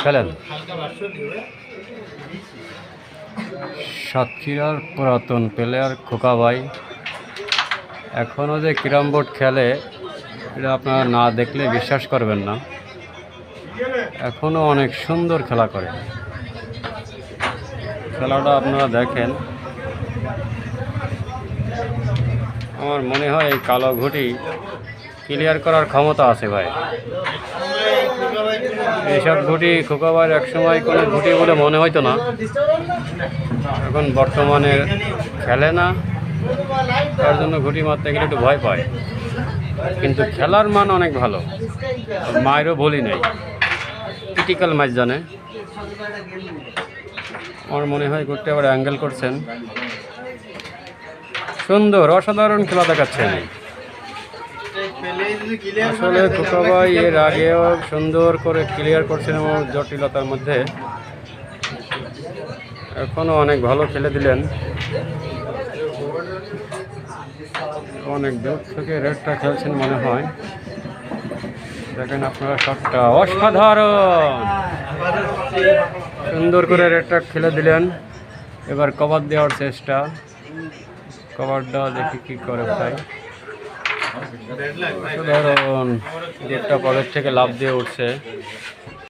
খেলেন সাতক্ষীরার পুরাতন প্লেয়ার খোকা ভাই এখনও যে ক্যারাম বোর্ড খেলে এটা আপনারা না দেখলে বিশ্বাস করবেন না। এখনও অনেক সুন্দর খেলা করে। খেলাটা আপনারা দেখেন। আমার মনে হয় এই কালো ঘুটি ক্লিয়ার করার ক্ষমতা আছে ভাই। এইসব ঘুটি খোকা ভাইয়ের একসময় কোনো ঘুটি বলে মনে হইতো না, এখন বর্তমানে খেলে না, তার জন্য ঘুটি মারতে গেলে একটু ভয় পায়, কিন্তু খেলার মান অনেক ভালো। মায়েরও বলি নেই, ক্রিটিক্যাল ম্যাচ জানে। আমার মনে হয় ঘুরতে আবার অ্যাঙ্গেল করছেন, সুন্দর অসাধারণ খেলা দেখাচ্ছেন। আসলে খোকা ভাই এর আগেও সুন্দর করে ক্লিয়ার করছেন এবং জটিলতার মধ্যে এখনও অনেক ভালো খেলে দিলেন। অনেক দূর থেকে রেডটা খেলছেন মনে হয়। দেখেন আপনারা শটটা অসাধারণ, সুন্দর করে রেডটা খেলে দিলেন। এবার কভার দেওয়ার চেষ্টা, কভারটা দেখি কি করে ভাই। অসাধারণ, রেডটা পরের থেকে লাফ দিয়ে উঠছে।